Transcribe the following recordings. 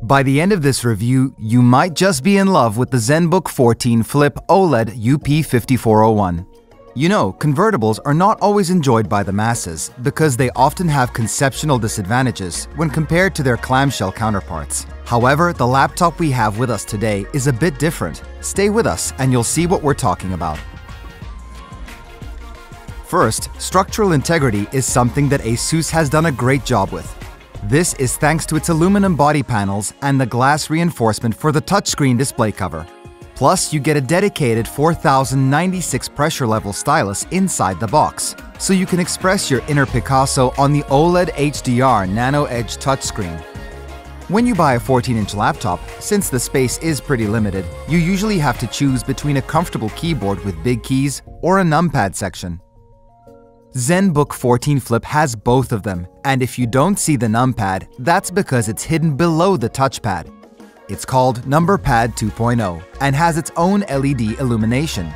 By the end of this review, you might just be in love with the Zenbook 14 Flip OLED UP5401. You know, convertibles are not always enjoyed by the masses because they often have conceptual disadvantages when compared to their clamshell counterparts. However, the laptop we have with us today is a bit different. Stay with us and you'll see what we're talking about. First, structural integrity is something that ASUS has done a great job with. This is thanks to its aluminum body panels and the glass reinforcement for the touchscreen display cover. Plus, you get a dedicated 4096 pressure level stylus inside the box, so you can express your inner Picasso on the OLED HDR NanoEdge touchscreen. When you buy a 14-inch laptop, since the space is pretty limited, you usually have to choose between a comfortable keyboard with big keys or a numpad section. Zenbook 14 Flip has both of them, and if you don't see the numpad, that's because it's hidden below the touchpad. It's called NumberPad 2.0 and has its own LED illumination.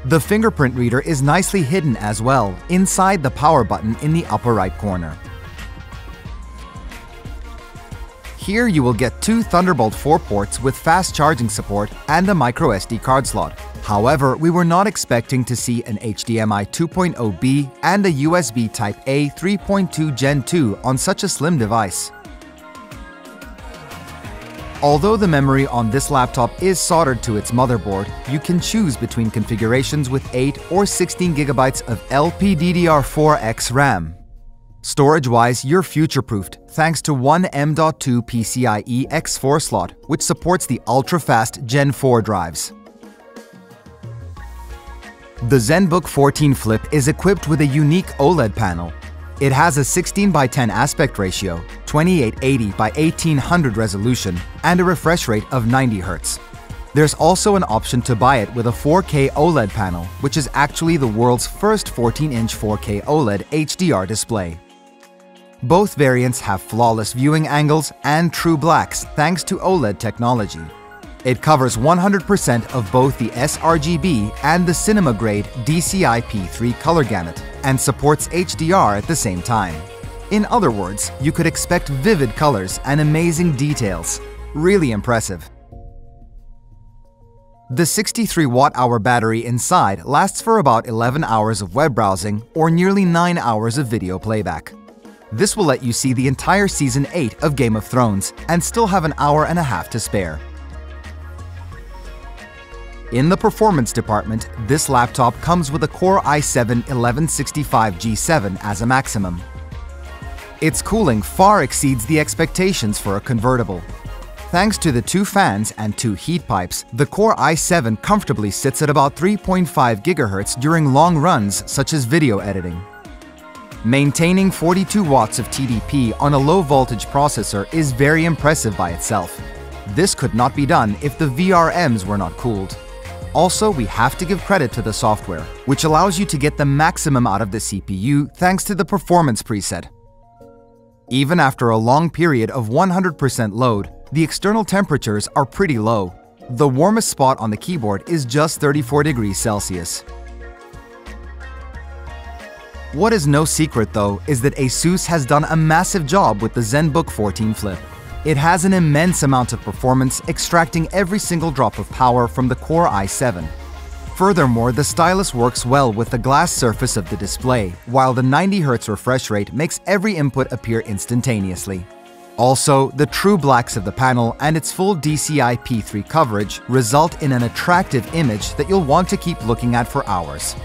The fingerprint reader is nicely hidden as well, inside the power button in the upper right corner. Here you will get two Thunderbolt 4 ports with fast charging support and a microSD card slot. However, we were not expecting to see an HDMI 2.0B and a USB Type-A 3.2 Gen 2 on such a slim device. Although the memory on this laptop is soldered to its motherboard, you can choose between configurations with 8 or 16 GB of LPDDR4X RAM. Storage-wise, you're future-proofed thanks to one M.2 PCIe X4 slot, which supports the ultra-fast Gen 4 drives. The Zenbook 14 Flip is equipped with a unique OLED panel. It has a 16:10 aspect ratio, 2880 by 1800 resolution, and a refresh rate of 90 Hz. There's also an option to buy it with a 4K OLED panel, which is actually the world's first 14-inch 4K OLED HDR display. Both variants have flawless viewing angles and true blacks thanks to OLED technology. It covers 100% of both the sRGB and the cinema-grade DCI-P3 color gamut and supports HDR at the same time. In other words, you could expect vivid colors and amazing details. Really impressive. The 63 watt-hour battery inside lasts for about 11 hours of web browsing or nearly 9 hours of video playback. This will let you see the entire Season 8 of Game of Thrones and still have an hour and a half to spare. In the performance department, this laptop comes with a Core i7-1165G7 as a maximum. Its cooling far exceeds the expectations for a convertible. Thanks to the two fans and two heat pipes, the Core i7 comfortably sits at about 3.5 GHz during long runs such as video editing. Maintaining 42 watts of TDP on a low-voltage processor is very impressive by itself. This could not be done if the VRMs were not cooled. Also, we have to give credit to the software, which allows you to get the maximum out of the CPU thanks to the performance preset. Even after a long period of 100% load, the external temperatures are pretty low. The warmest spot on the keyboard is just 34 degrees Celsius. What is no secret though is that ASUS has done a massive job with the Zenbook 14 Flip. It has an immense amount of performance, extracting every single drop of power from the Core i7. Furthermore, the stylus works well with the glass surface of the display, while the 90 Hz refresh rate makes every input appear instantaneously. Also, the true blacks of the panel and its full DCI-P3 coverage result in an attractive image that you'll want to keep looking at for hours.